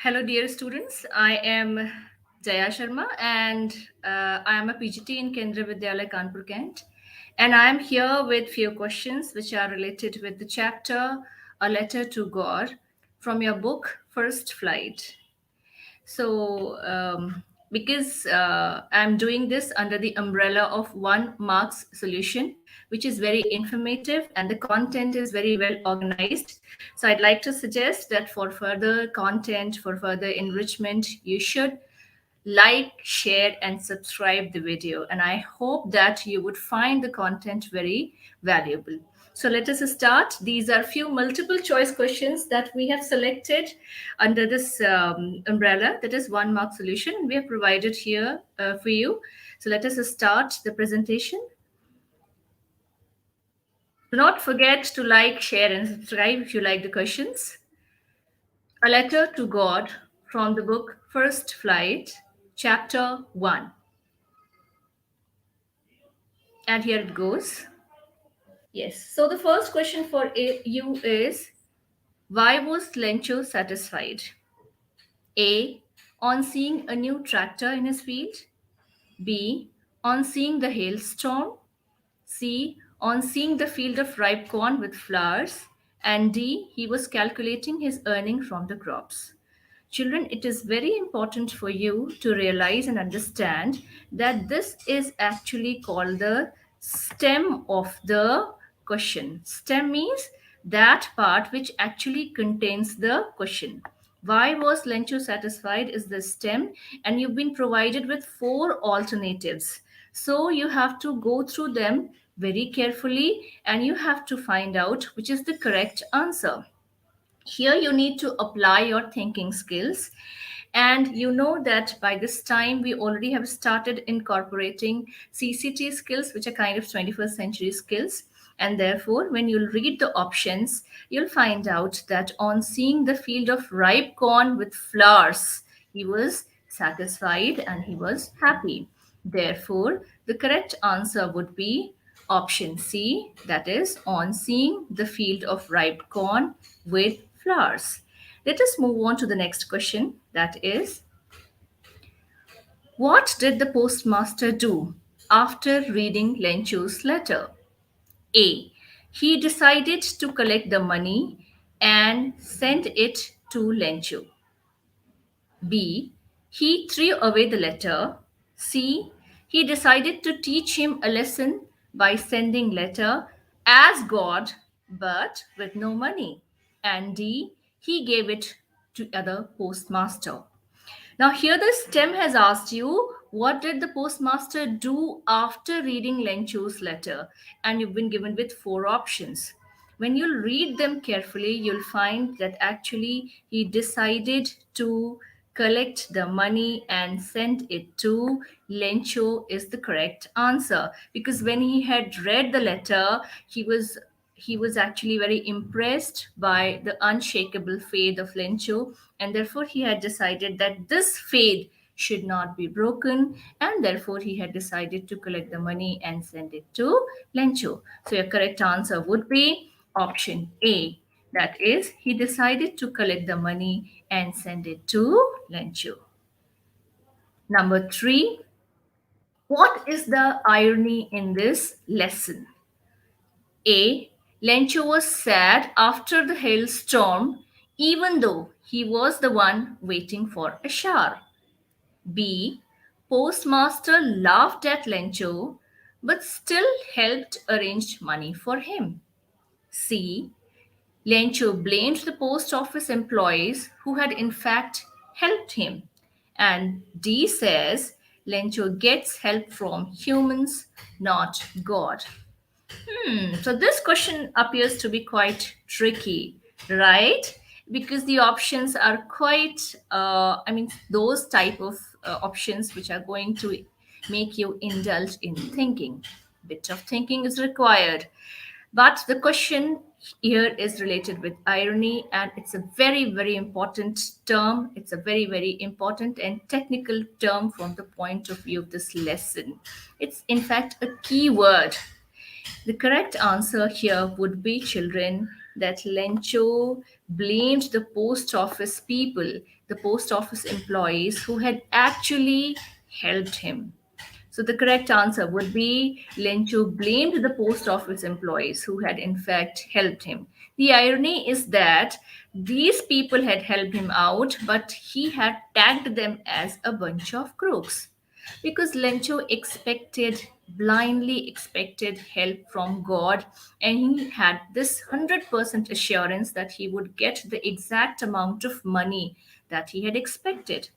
Hello, dear students. I am Jaya Sharma, and I am a PGT in Kendra Vidyalaya Kanpur Kent. And I am here with few questions which are related with the chapter "A Letter to God" from your book First Flight. So, because I'm doing this under the umbrella of one marks solution, which is very informative and the content is very well organized. So, I'd like to suggest that for further content, for further enrichment, you should like, share, and subscribe the video. And I hope that you would find the content very valuable. So let us start. These are few multiple choice questions that we have selected under this umbrella, that is one mark solution. We have provided here for you. So let us start the presentation. Do not forget to like, share, and subscribe if you like the questions. A letter to God from the book First Flight, Chapter 1. And here it goes. Yes. So the first question for you is, why was Lencho satisfied? A. On seeing a new tractor in his field. B. On seeing the hailstorm. C. On seeing the field of ripe corn with flowers. And D. He was calculating his earning from the crops. Children, it is very important for you to realize and understand that this is actually called the stem of the question. Stem means that part which actually contains the question. Why was Lencho satisfied is the stem, and you've been provided with four alternatives. So you have to go through them very carefully and you have to find out which is the correct answer. Here you need to apply your thinking skills, and you know that by this time we already have started incorporating CCT skills, which are kind of 21st century skills. And therefore when you'll read the options, you'll find out that on seeing the field of ripe corn with flowers, he was satisfied and he was happy. Therefore the correct answer would be option C, that is, on seeing the field of ripe corn with flowers. Let us move on to the next question, that is, what did the postmaster do after reading Lencho's letter? A. He decided to collect the money and send it to Lencho. B. He threw away the letter. C. He decided to teach him a lesson by sending letter as God but with no money. And D. He gave it to other postmaster. Now, here the STEM has asked you, what did the postmaster do after reading Lencho's letter? And you've been given with four options. When you'll read them carefully, you'll find that actually he decided to collect the money and send it to Lencho is the correct answer, because when he had read the letter, he was actually very impressed by the unshakable faith of Lencho, and therefore he had decided that this faith should not be broken, and therefore he had decided to collect the money and send it to Lencho. So your correct answer would be option A. That is, he decided to collect the money and send it to Lencho. Number 3, what is the irony in this lesson? A. Lencho was sad after the hailstorm, even though he was the one waiting for a shower. B. Postmaster laughed at Lencho, but still helped arrange money for him. C. Lencho blamed the post office employees who had in fact helped him. And D says Lencho gets help from humans, not God. So this question appears to be quite tricky, right? Because the options are quite, those type of options which are going to make you indulge in thinking. Bit of thinking is required. But the question here is related with irony, and it's a very, very important term. It's a very, very important and technical term from the point of view of this lesson. It's, in fact, a key word. The correct answer here would be, children, that Lencho blamed the post office people, the post office employees who had actually helped him. So the correct answer would be, Lencho blamed the post office employees who had in fact helped him. The irony is that these people had helped him out, but he had tagged them as a bunch of crooks. Because Lencho blindly expected help from God, and he had this 100% assurance that he would get the exact amount of money that he had expected.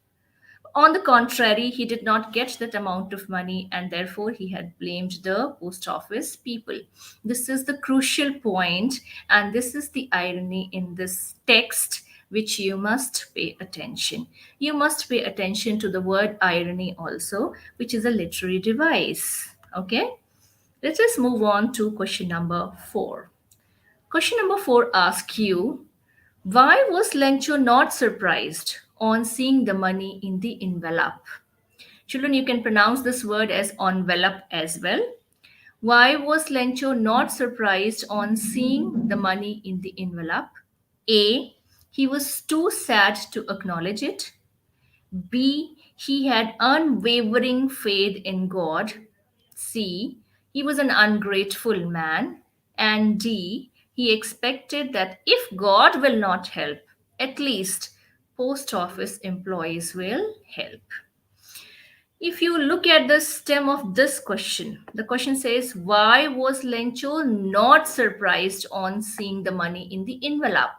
On the contrary, he did not get that amount of money, and therefore he had blamed the post office people. This is the crucial point, and this is the irony in this text, which you must pay attention. You must pay attention to the word irony also, which is a literary device. Okay? Let us move on to question number 4. Question number 4 asks you, why was Lencho not surprised on seeing the money in the envelope? Children, you can pronounce this word as envelope as well. Why was Lencho not surprised on seeing the money in the envelope? A. He was too sad to acknowledge it. B. He had unwavering faith in God. C. He was an ungrateful man. And D. He expected that if God will not help, at least post office employees will help. If you look at the stem of this question, the question says, why was Lencho not surprised on seeing the money in the envelope?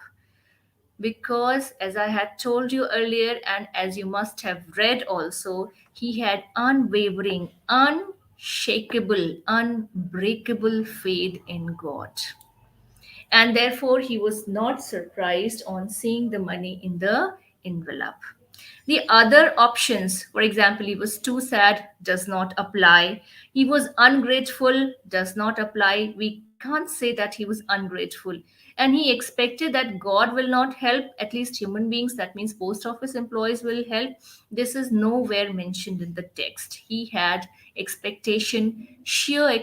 Because, as I had told you earlier, and as you must have read also, he had unwavering, unshakable, unbreakable faith in God. And therefore, he was not surprised on seeing the money in the envelope. The other options, for example, he was too sad, does not apply. He was ungrateful, does not apply. We can't say that he was ungrateful. And he expected that God will not help, at least human beings, that means post office employees will help. This is nowhere mentioned in the text. He had expectation, sheer, you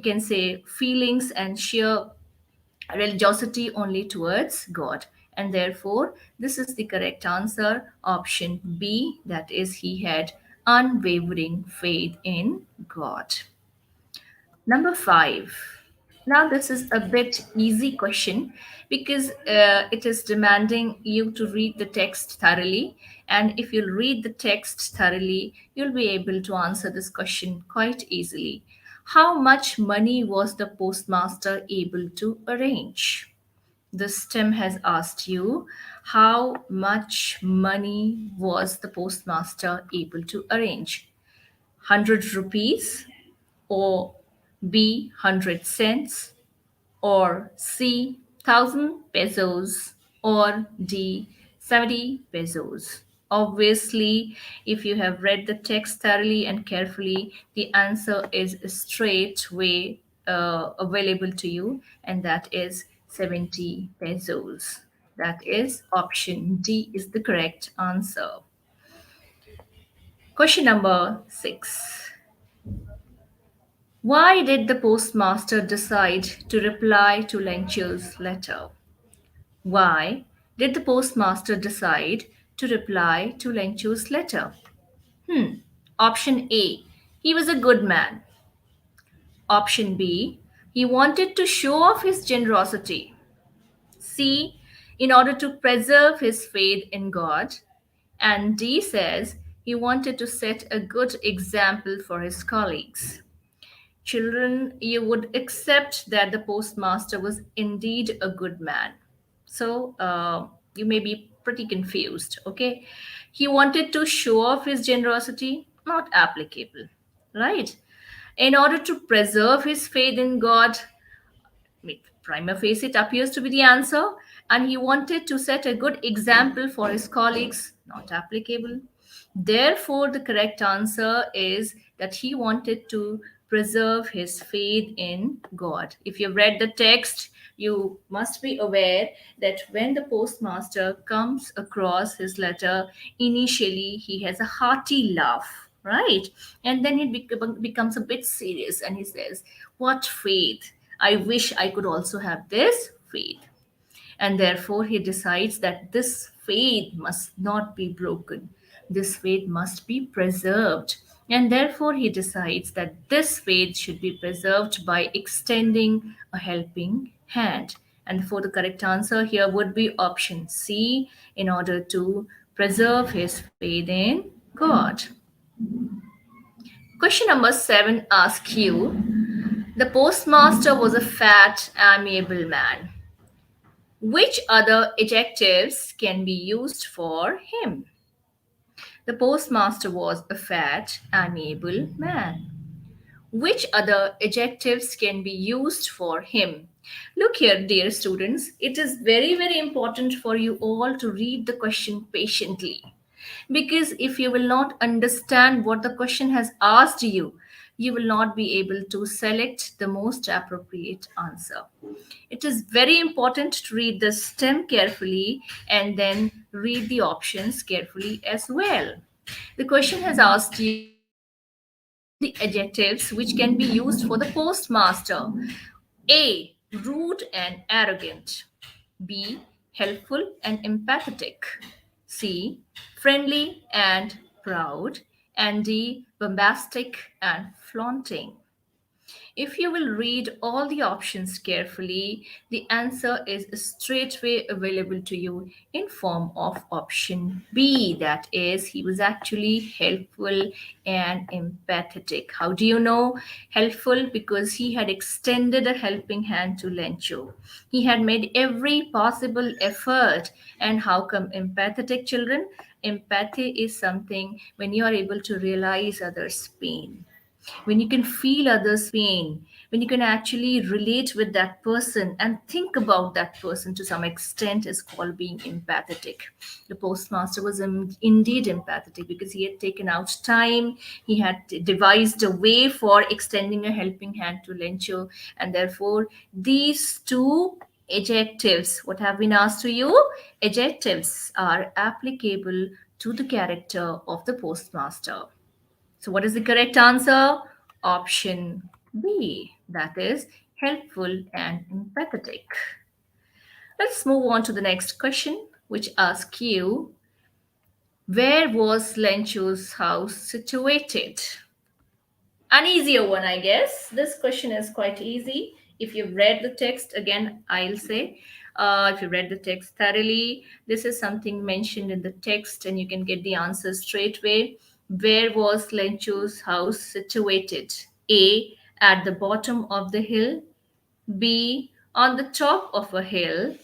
can say, feelings and sheer religiosity only towards God. And therefore, this is the correct answer, option B, that is, he had unwavering faith in God. Number 5. Now, this is a bit easy question because it is demanding you to read the text thoroughly. And if you read the text thoroughly, you'll be able to answer this question quite easily. How much money was the postmaster able to arrange? The stem has asked you, how much money was the postmaster able to arrange? 100 rupees, or B, 100 cents, or C, 1000 pesos, or D, 70 pesos. Obviously, if you have read the text thoroughly and carefully, the answer is straight way available to you, and that is 70 pesos. That is option D is the correct answer. Question number 6. Why did the postmaster decide to reply to Lencho's letter? Why did the postmaster decide to reply to Lencho's letter? Option A. He was a good man. Option B. He wanted to show off his generosity. C. In order to preserve his faith in God. And D says he wanted to set a good example for his colleagues. Children, you would accept that the postmaster was indeed a good man. So you may be pretty confused, okay? He wanted to show off his generosity, not applicable, right? In order to preserve his faith in God, prima facie, it appears to be the answer. And he wanted to set a good example for his colleagues, not applicable. Therefore, the correct answer is that he wanted to preserve his faith in God. If you've read the text, you must be aware that when the postmaster comes across his letter, initially he has a hearty laugh. right? And then he becomes a bit serious and he says, "What faith? I wish I could also have this faith." And therefore, he decides that this faith must not be broken. This faith must be preserved. And therefore, he decides that this faith should be preserved by extending a helping hand. And for the correct answer here would be option C, in order to preserve his faith in God. Question number 7 asks you, the postmaster was a fat, amiable man. Which other adjectives can be used for him? The postmaster was a fat, amiable man. Which other adjectives can be used for him? Look here, dear students, it is very, very important for you all to read the question patiently. Because if you will not understand what the question has asked you, you will not be able to select the most appropriate answer. It is very important to read the stem carefully and then read the options carefully as well. The question has asked you, what are the adjectives which can be used for the postmaster? A. Rude and arrogant. B. Helpful and empathetic. C. Friendly and proud. And D. Bombastic and flaunting. If you will read all the options carefully, the answer is straightway available to you in form of option B. That is, he was actually helpful and empathetic. How do you know? Helpful because he had extended a helping hand to Lencho. He had made every possible effort. And how come empathetic, children? Empathy is something when you are able to realize others' pain, when you can feel others' pain, when you can actually relate with that person and think about that person to some extent, is called being empathetic. The postmaster was indeed empathetic because he had taken out time, he had devised a way for extending a helping hand to Lencho, and therefore these two adjectives, what have been asked to you? Adjectives are applicable to the character of the postmaster. So, what is the correct answer? Option B, that is helpful and empathetic. Let's move on to the next question, which asks you, where was Lencho's house situated? An easier one, I guess. This question is quite easy. If you've read the text, again, I'll say, if you read the text thoroughly, this is something mentioned in the text, and you can get the answer straight away. Where was Lencho's house situated? A, at the bottom of the hill. B, on the top of a hill.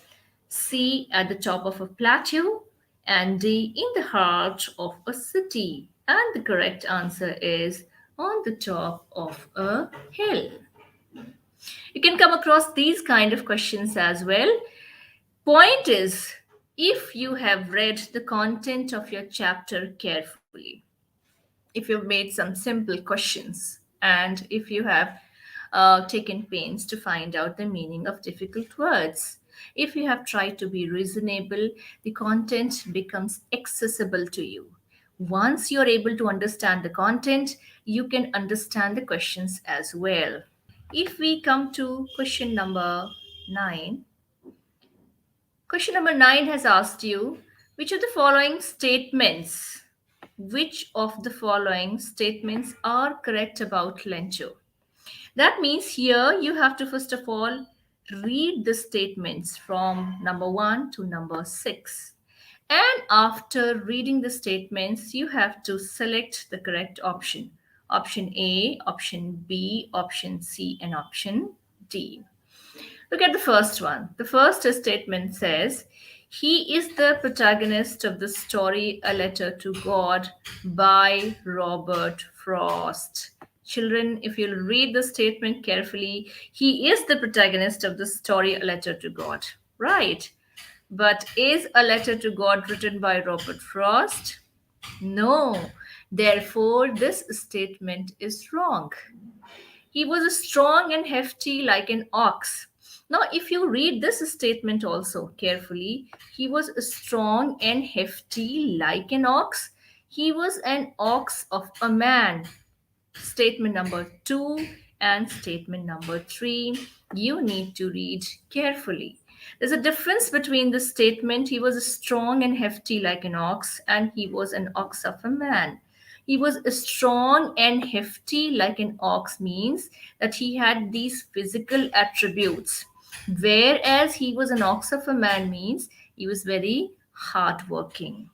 C, at the top of a plateau. And D, in the heart of a city. And the correct answer is on the top of a hill. You can come across these kind of questions as well. Point is, if you have read the content of your chapter carefully, if you've made some simple questions, and if you have taken pains to find out the meaning of difficult words, if you have tried to be reasonable, the content becomes accessible to you. Once you're able to understand the content, you can understand the questions as well. If we come to question number 9, question number 9 has asked you, which of the following statements, which of the following statements are correct about Lencho? That means here you have to first of all read the statements from number 1 to number 6. And after reading the statements, you have to select the correct option. Option A, option B, option C, and option D. Look at the first one. The first statement says, he is the protagonist of the story A Letter to God by Robert Frost. Children, if you'll read the statement carefully, he is the protagonist of the story A Letter to God. Right. But is A Letter to God written by Robert Frost? No. Therefore, this statement is wrong. He was strong and hefty like an ox. Now, if you read this statement also carefully, he was strong and hefty like an ox. He was an ox of a man. Statement number two and statement number three, you need to read carefully. There's a difference between the statement, he was strong and hefty like an ox, and he was an ox of a man. He was strong and hefty like an ox means that he had these physical attributes, whereas he was an ox of a man means he was very hardworking.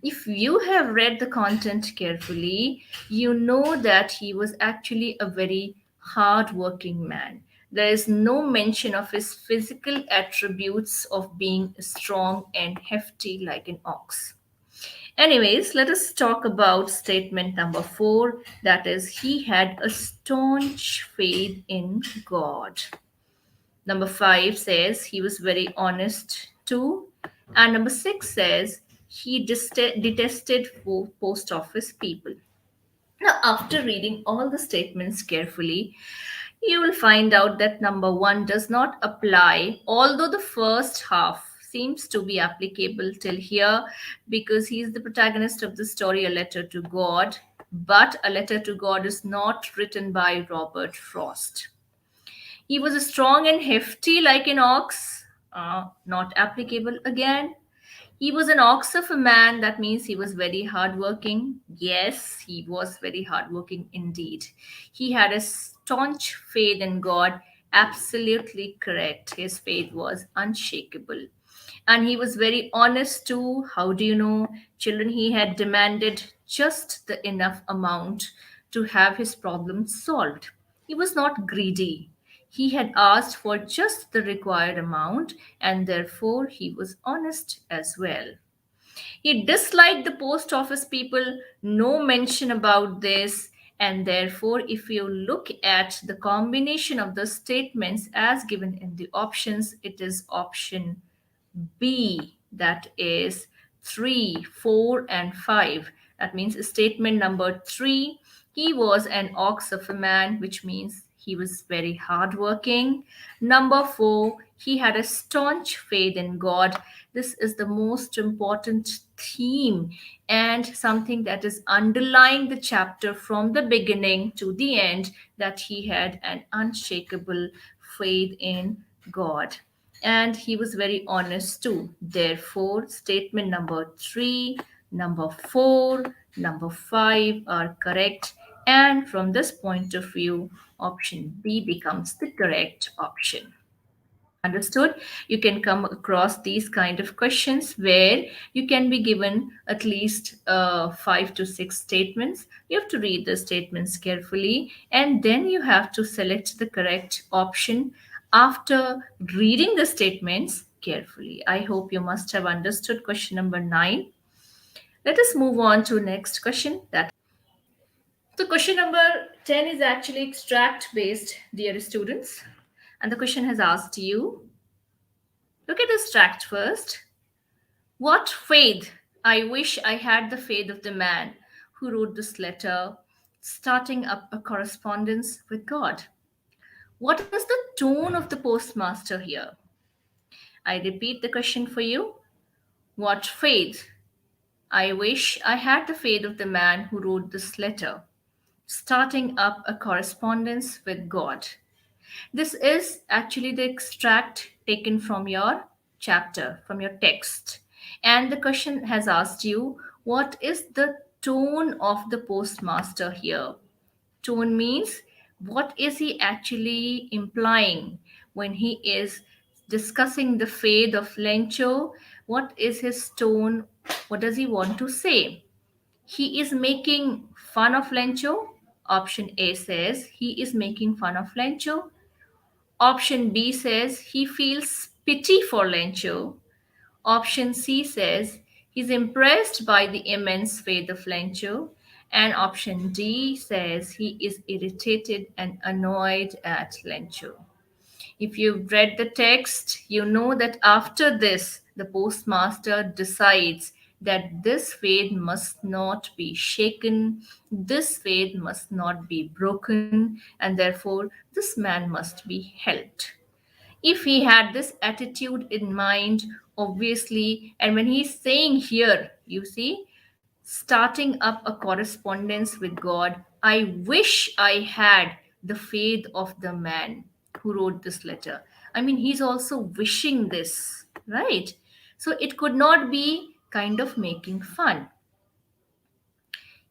If you have read the content carefully, you know that he was actually a very hard-working man. There is no mention of his physical attributes of being strong and hefty like an ox. Anyways, let us talk about statement number four, that is, he had a staunch faith in God. Number five says he was very honest too. And number six says he detested post office people. Now, after reading all the statements carefully, you will find out that number one does not apply, although the first half seems to be applicable till here because he is the protagonist of the story, A Letter to God. But A Letter to God is not written by Robert Frost. He was strong and hefty like an ox, not applicable again. He was an ox of a man, that means he was very hardworking. Yes, he was very hardworking indeed. He had a staunch faith in God, absolutely correct. His faith was unshakable. And he was very honest too. How do you know? Children, he had demanded just the enough amount to have his problems solved. He was not greedy. He had asked for just the required amount, and therefore he was honest as well. He disliked the post office people, no mention about this, and therefore, if you look at the combination of the statements as given in the options, it is option B, that is 3, 4, and 5. That means statement number 3, he was an ox of a man, which means he was very hardworking. Number 4, he had a staunch faith in God. This is the most important theme and something that is underlying the chapter from the beginning to the end, that he had an unshakable faith in God, and he was very honest too. Therefore, statement number 3, number 4, number 5 are correct. And from this point of view, option B becomes the correct option. Understood? You can come across these kind of questions where you can be given at least 5 to 6 statements. You have to read the statements carefully, and then you have to select the correct option after reading the statements carefully. I hope you must have understood question number 9. Let us move on to next question. That so question number 10 is actually extract based, dear students, and the question has asked you, look at this tract first. What faith? I wish I had the faith of the man who wrote this letter, starting up a correspondence with God. What is the tone of the postmaster here? I repeat the question for you. What faith? I wish I had the faith of the man who wrote this letter, starting up a correspondence with God. This is actually the extract taken from your chapter, from your text. And the question has asked you, what is the tone of the postmaster here? Tone means what is he actually implying when he is discussing the faith of Lencho? What is his tone? What does he want to say? He is making fun of Lencho. Option A says he is making fun of Lencho. Option B says he feels pity for Lencho. Option C says he's impressed by the immense faith of Lencho. And option D says he is irritated and annoyed at Lencho. If you've read the text, you know that after this, the postmaster decides that this faith must not be shaken, this faith must not be broken, and therefore this man must be helped. If he had this attitude in mind, obviously, and when he's saying here, you see, starting up a correspondence with God. I wish I had the faith of the man who wrote this letter. I mean, he's also wishing this, right? So it could not be kind of making fun.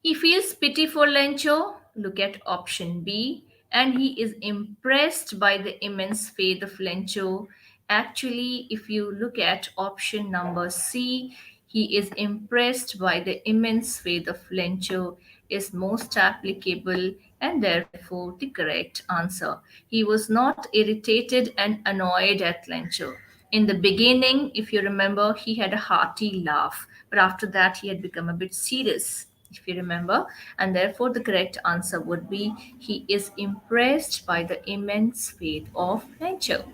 He feels pity for Lencho. Look at option B. And he is impressed by the immense faith of Lencho. Actually, if you look at option number C, he is impressed by the immense faith of Lencho is most applicable and therefore the correct answer. He was not irritated and annoyed at Lencho. In the beginning, if you remember, he had a hearty laugh, but after that, he had become a bit serious, if you remember, and therefore the correct answer would be he is impressed by the immense faith of nature.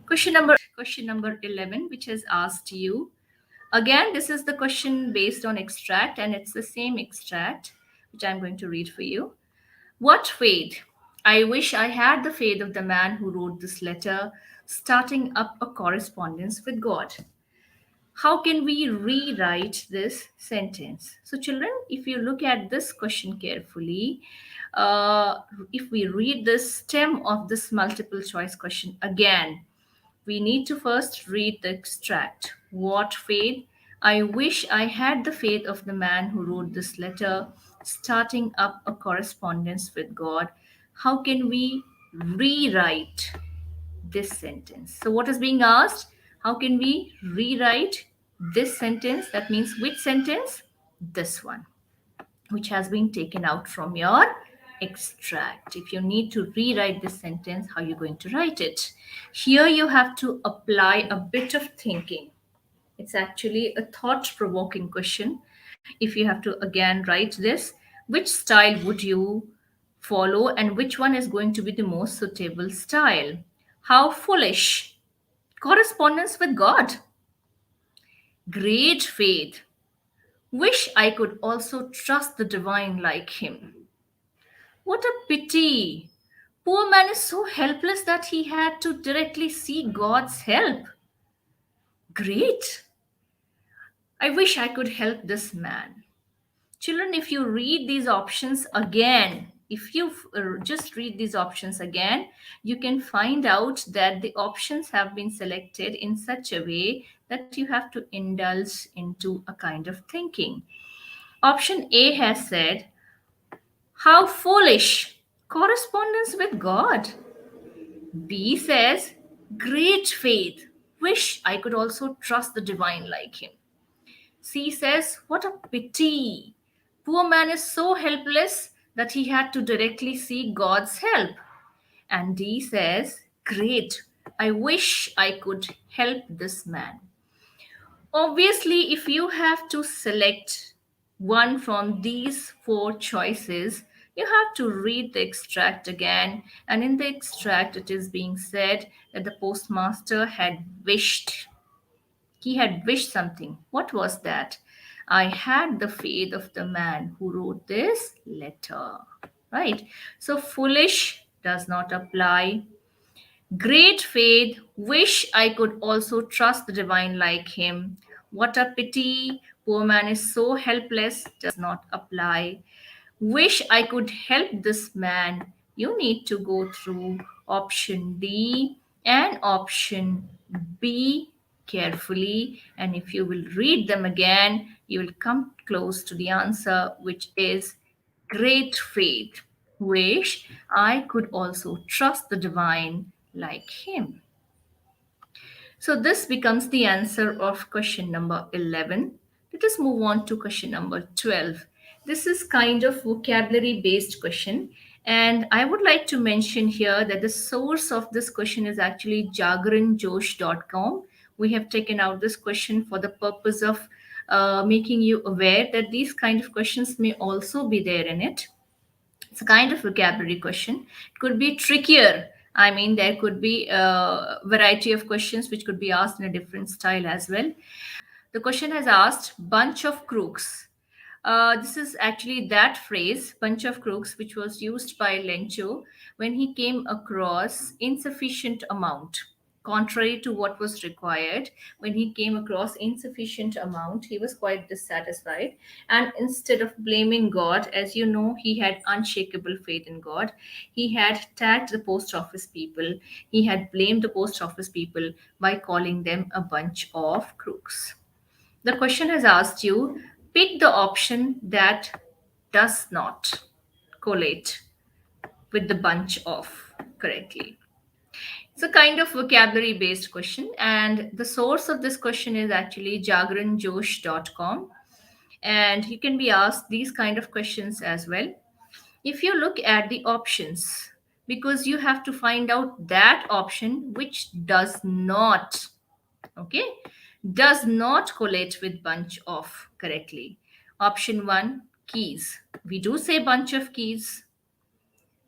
Question number 11, which has asked you. Again, this is the question based on extract, and it's the same extract which I'm going to read for you. What faith? I wish I had the faith of the man who wrote this letter, starting up a correspondence with God. How can we rewrite this sentence? So, children, if you look at this question carefully, if we read the stem of this multiple choice question again, we need to first read the extract. What faith? I wish I had the faith of the man who wrote this letter, starting up a correspondence with God. How can we rewrite this sentence? So, what is being asked? How can we rewrite this sentence? That means which sentence? This one, which has been taken out from your extract. If you need to rewrite this sentence, how are you going to write it? Here you have to apply a bit of thinking. It's actually a thought provoking question. If you have to again write this, which style would you follow and which one is going to be the most suitable style? How foolish. Correspondence with God. Great faith. Wish I could also trust the divine like him. What a pity. Poor man is so helpless that he had to directly seek God's help. Great. I wish I could help this man. Children, if you read these options again, if you just read these options again, you can find out that the options have been selected in such a way that you have to indulge into a kind of thinking. Option A has said, how foolish! Correspondence with God. B says, great faith. Wish I could also trust the divine like him. C says, what a pity. Poor man is so helpless that he had to directly seek God's help. And D says, great. I wish I could help this man. Obviously, if you have to select one from these four choices, you have to read the extract again. And in the extract, it is being said that the postmaster had wished. He had wished something. What was that? I had the faith of the man who wrote this letter. Right? So, foolish does not apply. Great faith, wish I could also trust the divine like him. What a pity, poor man is so helpless, does not apply. Wish I could help this man. You need to go through option D and option B carefully. And if you will read them again, you will come close to the answer, which is great faith. Wish I could also trust the divine like him. So this becomes the answer of question number 11. Let us move on to question number 12. This is kind of vocabulary based question, and I would like to mention here that the source of this question is actually jagranjosh.com. We have taken out this question for the purpose of making you aware that these kind of questions may also be there in it. It's a kind of vocabulary question. It could be trickier. I mean, there could be a variety of questions which could be asked in a different style as well. The question has asked bunch of crooks. This is actually that phrase, bunch of crooks, which was used by Lencho when he came across insufficient amount. Contrary to what was required, when he came across insufficient amount, he was quite dissatisfied. And instead of blaming God, as you know, he had unshakable faith in God. He had tagged the post office people. He had blamed the post office people by calling them a bunch of crooks. The question has asked you, pick the option that does not collate with the bunch of correctly. It's a kind of vocabulary based question, and the source of this question is actually jagranjosh.com. And you can be asked these kind of questions as well. If you look at the options, because you have to find out that option which does not, okay, does not collate with bunch of correctly. Option 1, keys. We do say bunch of keys.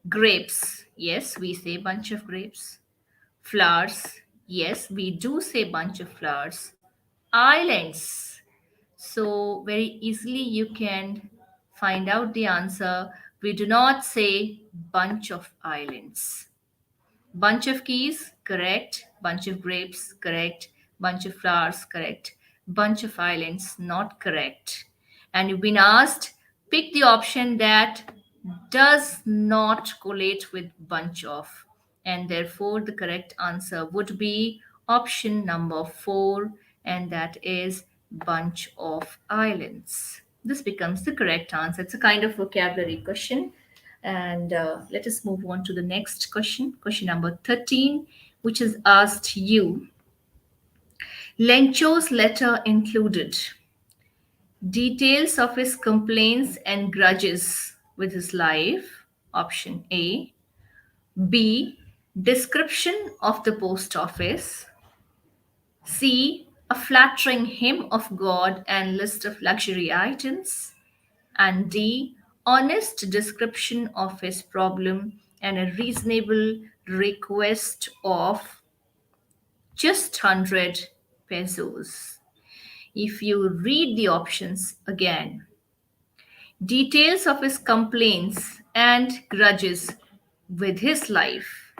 Grapes. Yes, we say bunch of grapes. Flowers. Yes, we do say bunch of flowers. Islands. So very easily you can find out the answer. We do not say bunch of islands. Bunch of keys, correct. Bunch of grapes, correct. Bunch of flowers, correct. Bunch of islands, not correct. And you've been asked, pick the option that does not collate with bunch of. And therefore, the correct answer would be option number 4, and that is bunch of islands. This becomes the correct answer. It's a kind of vocabulary question. And let us move on to the next question, question number 13, which is asked you. Lencho's letter included details of his complaints and grudges with his life, option A. B. Description of the post office. C. A flattering hymn of God and list of luxury items. And D. Honest description of his problem and a reasonable request of just 100 pesos. If you read the options again, details of his complaints and grudges with his life.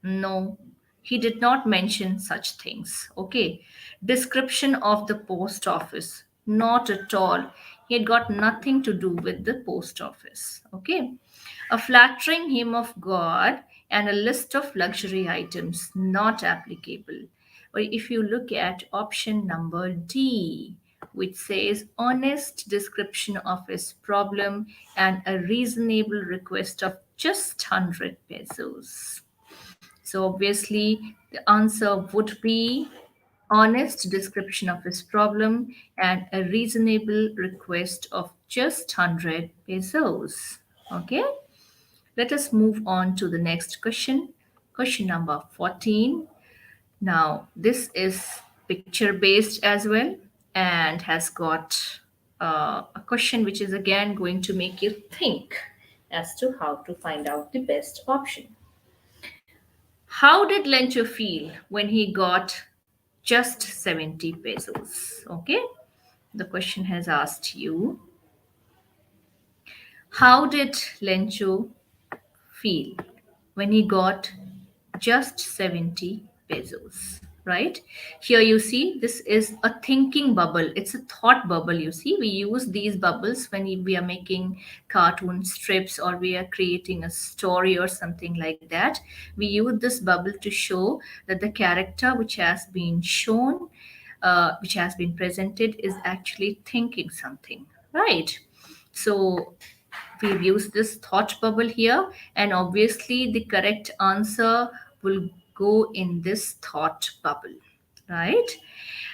No, he did not mention such things. Okay. Description of the post office. Not at all. He had got nothing to do with the post office. Okay. A flattering hymn of God and a list of luxury items. Not applicable. But if you look at option number D, which says honest description of his problem and a reasonable request of just 100 pesos. So obviously, the answer would be honest description of his problem and a reasonable request of just 100 pesos. Okay, let us move on to the next question. Question number 14. Now, this is picture based as well and has got a question which is again going to make you think as to how to find out the best option. How did Lencho feel when he got just 70 pesos? Okay, the question has asked you, how did Lencho feel when he got just 70 pesos? Right here, you see, this is a thinking bubble. It's a thought bubble. You see, we use these bubbles when we are making cartoon strips or we are creating a story or something like that. We use this bubble to show that the character which has been shown, which has been presented, is actually thinking something, right? So we've used this thought bubble here, and obviously the correct answer will go in this thought bubble, right?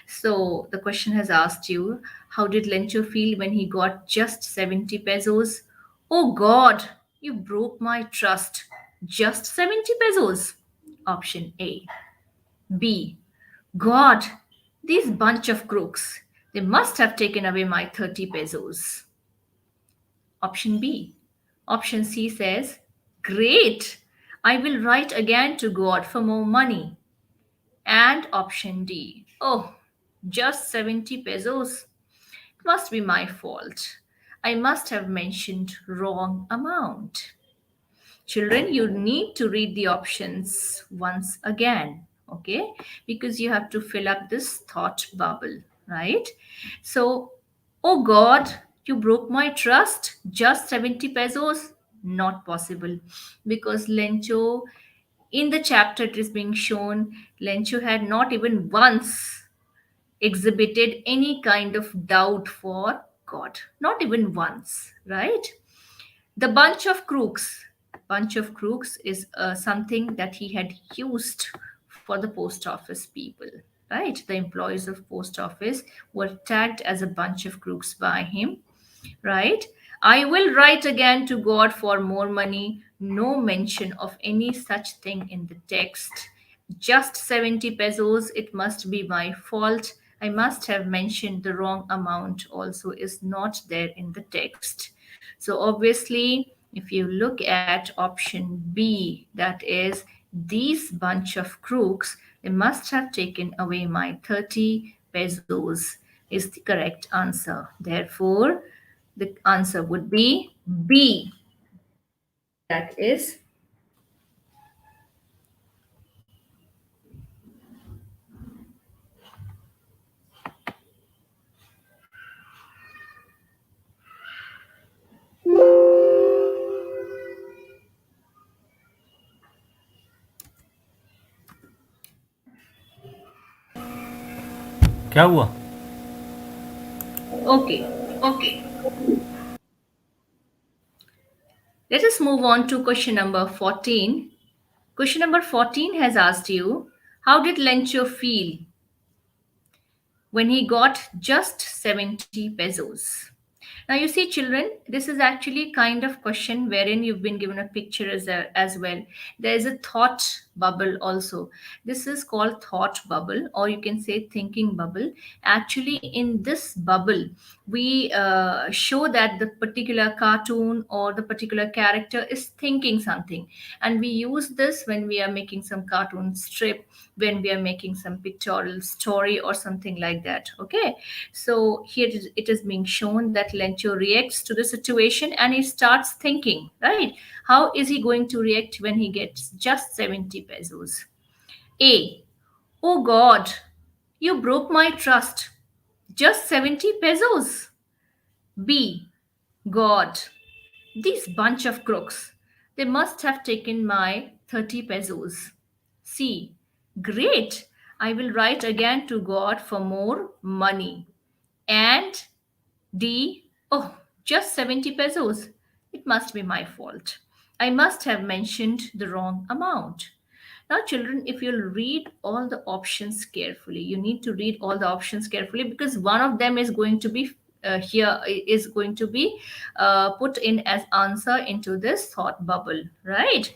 So the question has asked you, how did Lencho feel when he got just 70 pesos? Oh God, you broke my trust. Just 70 pesos. Option A. B. God, these bunch of crooks. They must have taken away my 30 pesos. Option B. Option C says, great, I will write again to God for more money. And option D. Oh, just 70 pesos. It must be my fault. I must have mentioned wrong amount. Children, you need to read the options once again. okay? Because you have to fill up this thought bubble, right? So, oh God, you broke my trust. Just 70 pesos? Not possible. Because Lencho, in the chapter it is being shown, Lencho had not even once exhibited any kind of doubt for God. Not even once, right? The bunch of crooks. Bunch of crooks is something that he had used for the post office people, right? The employees of post office were tagged as a bunch of crooks by him, right? I will write again to God for more money. No mention of any such thing in the text. Just 70 pesos. It must be my fault. I must have mentioned the wrong amount, also, is not there in the text. So, obviously, if you look at option B, that is, these bunch of crooks, they must have taken away my 30 pesos, is the correct answer. Therefore, the answer would be B. That is, क्या हुआ? okay. Okay. Let us move on to question number 14. Question number 14 has asked you, how did Lencho feel when he got just 70 pesos? Now, you see, children, this is actually kind of question wherein you've been given a picture as well. There is a thought bubble also. This is called thought bubble, or you can say thinking bubble. Actually, in this bubble, we show that the particular cartoon or the particular character is thinking something. And we use this when we are making some cartoon strip, when we are making some pictorial story or something like that, okay? So here it is being shown that Lencho reacts to the situation and he starts thinking, right? How is he going to react when he gets just 70 pesos? A, oh God, you broke my trust. Just 70 pesos. B, God, these bunch of crooks. They must have taken my 30 pesos. C, great. I will write again to God for more money. And D, oh, just 70 pesos. It must be my fault. I must have mentioned the wrong amount. Now, children, if you'll read all the options carefully, you need to read all the options carefully because one of them is going to be here is going to be put in as answer into this thought bubble, right?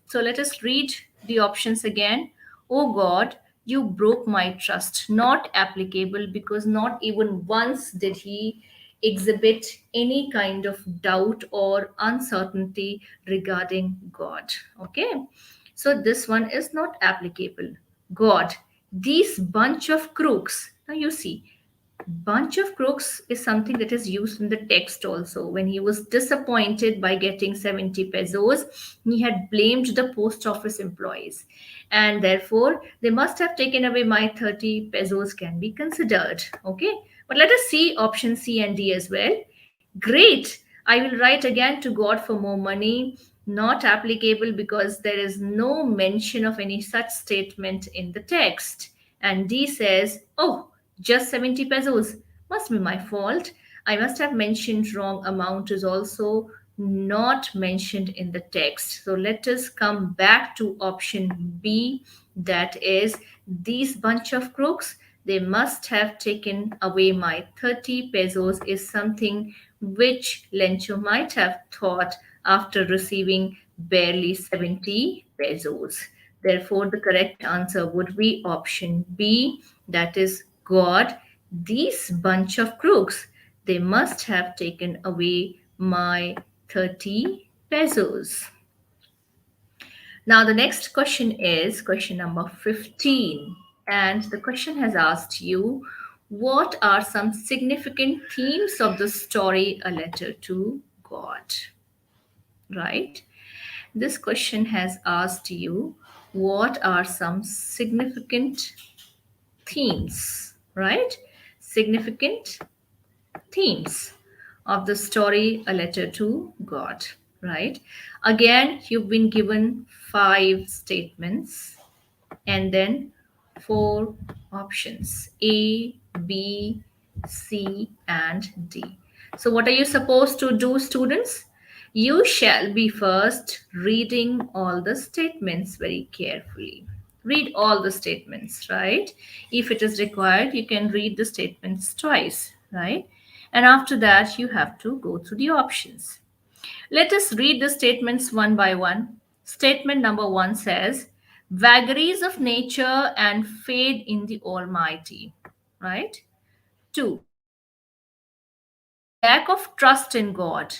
So let us read the options again. Oh God, you broke my trust. Not applicable because not even once did he exhibit any kind of doubt or uncertainty regarding God. Okay. So this one is not applicable. God, these bunch of crooks. Now you see, bunch of crooks is something that is used in the text also. When he was disappointed by getting 70 pesos, he had blamed the post office employees. And therefore, they must have taken away my 30 pesos can be considered. Okay. But let us see option C and D as well. Great. I will write again to God for more money. Not applicable because there is no mention of any such statement in the text. And D says, oh, just 70 pesos. Must be my fault. I must have mentioned wrong amount is also not mentioned in the text. So let us come back to option B, that is, these bunch of crooks, they must have taken away my 30 pesos is something which Lencho might have thought after receiving barely 70 pesos. Therefore, the correct answer would be option B, that is, God, these bunch of crooks, they must have taken away my 30 pesos. Now, the next question is question number 15. And the question has asked you, what are some significant themes of the story A Letter to God? Right? This question has asked you what are some significant themes, right? Significant themes of the story A Letter to God, right? Again, you've been given five statements and then four options: A, B, C, and D. So, what are you supposed to do, students? You shall be first reading all the statements very carefully. Read all the statements, right? If it is required, you can read the statements twice, right? And after that, you have to go through the options. Let us read the statements one by one. Statement number one says, vagaries of nature and fade in the Almighty. Right? Two, lack of trust in God.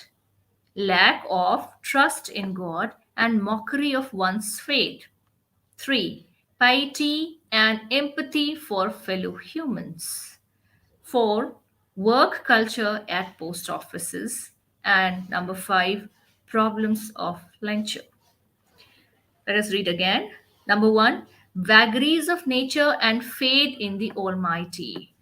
Lack of trust in God and mockery of one's faith. Three, piety and empathy for fellow humans. Four, work culture at post offices. And number five, problems of lunch. Let us read again. Number one, vagaries of nature and fade in the Almighty.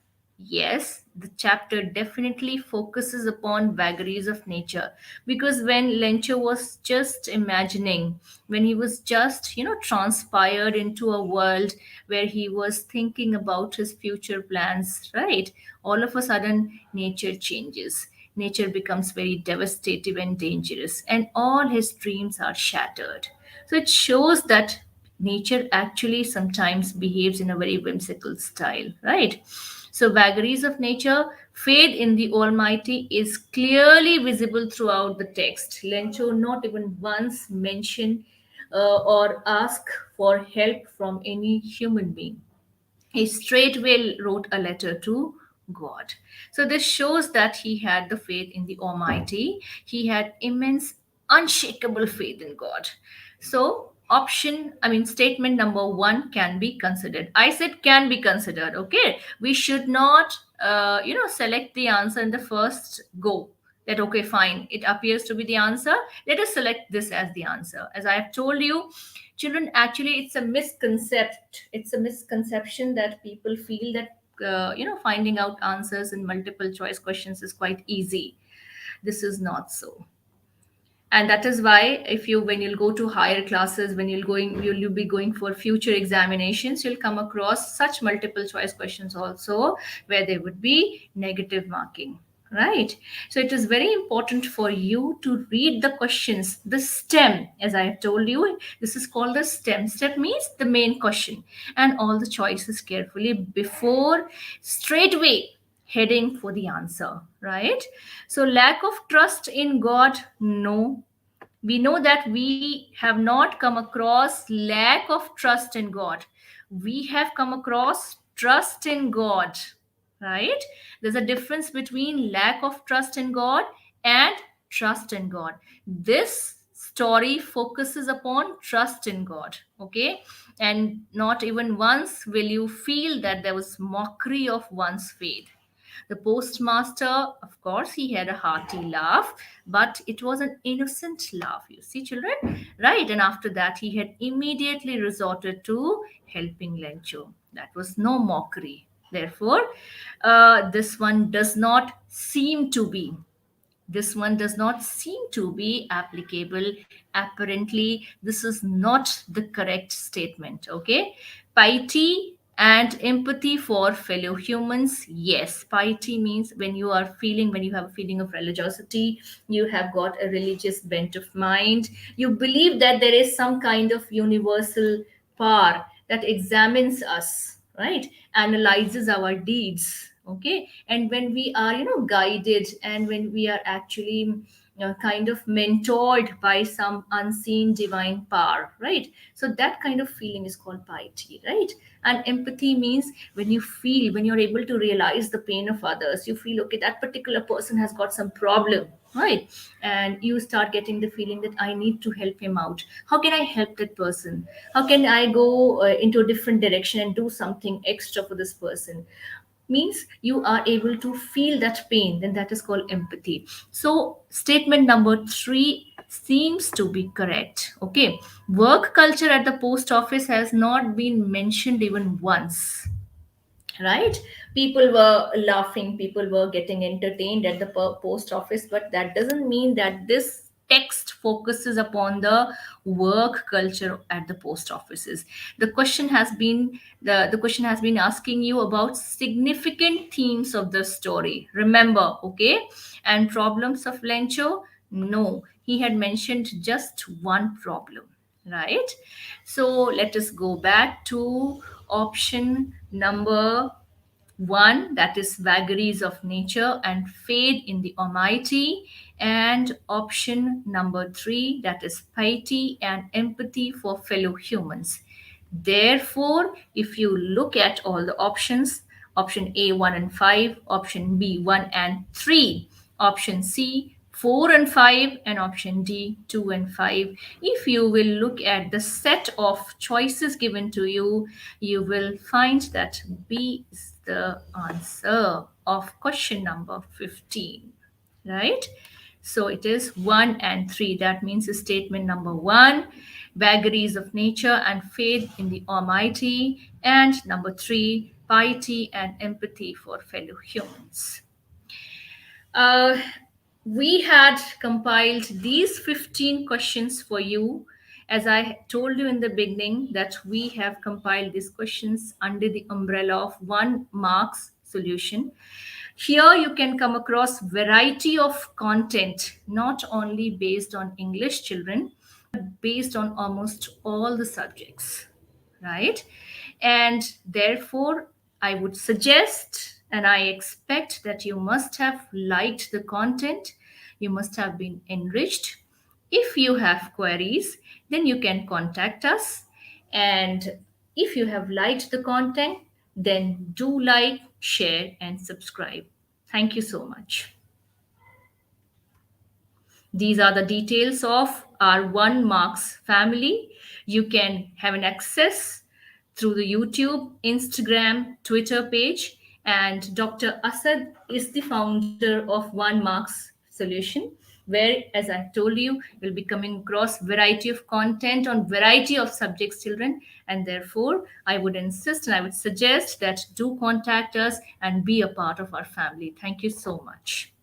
Yes, the chapter definitely focuses upon vagaries of nature because when Lencho was just imagining, when he was just, transpired into a world where he was thinking about his future plans, right? All of a sudden, nature changes. Nature becomes very devastating and dangerous, and all his dreams are shattered. So it shows that nature actually sometimes behaves in a very whimsical style, right? So vagaries of nature, fade in the Almighty is clearly visible throughout the text. Lencho not even once mention or ask for help from any human being. He straightway wrote a letter to God. So this shows that he had the faith in the Almighty. He had immense, unshakable faith in God. So statement number one can be considered. I said can be considered. Okay, we should not, select the answer in the first go. That okay, fine. It appears to be the answer. Let us select this as the answer. As I have told you, children, actually it's a misconception that people feel that finding out answers in multiple choice questions is quite easy. This is not so, and that is why if you when you'll go to higher classes, when you'll be going for future examinations, you'll come across such multiple choice questions also, where there would be negative marking, right? So it is very important for you to read the questions, the stem. As I have told you, this is called the stem. Step means the main question, and all the choices carefully before straightway heading for the answer, right? So, lack of trust in God, no. We know that we have not come across lack of trust in God. We have come across trust in God, right? There's a difference between lack of trust in God and trust in God. This story focuses upon trust in God, okay? And not even once will you feel that there was mockery of one's faith. The postmaster, of course, he had a hearty laugh, but it was an innocent laugh, you see, children, right? And after that, he had immediately resorted to helping Lencho. That was no mockery. Therefore, this one does not seem to be this one does not seem to be applicable. Apparently, this is not the correct statement. Okay. Piety and empathy for fellow humans. Yes, piety means when you have a feeling of religiosity, you have got a religious bent of mind, you believe that there is some kind of universal power that examines us, right? Analyzes our deeds, okay? And when we are, guided, and when we are actually kind of mentored by some unseen divine power, right? So that kind of feeling is called piety, right? And empathy means when you're able to realize the pain of others, you feel okay, that particular person has got some problem, right? And you start getting the feeling that I need to help him out. How can I help that person? How can I go into a different direction and do something extra for this person? Means you are able to feel that pain, then that is called empathy. So statement number 3 seems to be correct. Okay. Work culture at the post office has not been mentioned even once, right? People were laughing, people were getting entertained at the post office, but that doesn't mean that this text focuses upon the work culture at the post offices. The question has been asking you about significant themes of the story, remember. Okay. And problems of Lencho, no, he had mentioned just one problem, right? So let us go back to option number one, that is vagaries of nature and fade in the Almighty, and option number three, that is piety and empathy for fellow humans. Therefore, if you look at all the options, option A 1 and 5, option B 1 and 3, option C 4 and 5, and option D 2 and 5. If you will look at the set of choices given to you, you will find that B is the answer of question number 15, right? So it is 1 and 3. That means statement number 1, vagaries of nature and faith in the Almighty, and number 3, piety and empathy for fellow humans. Uh, we had compiled these 15 questions for you. As I told you in the beginning, that we have compiled these questions under the umbrella of 1 marks solution. Here you can come across variety of content, not only based on English, children, based on almost all the subjects, right? And therefore, I would suggest and I expect that you must have liked the content, you must have been enriched. If you have queries, then you can contact us. And if you have liked the content, then do like, share, and subscribe. Thank you so much. These are the details of our 1 marks family. You can have an access through the YouTube, Instagram, Twitter page. And Dr. Asad is the founder of 1 marks solution, where, as I told you, you'll be coming across variety of content on variety of subjects, children. And therefore, I would insist and I would suggest that do contact us and be a part of our family. Thank you so much.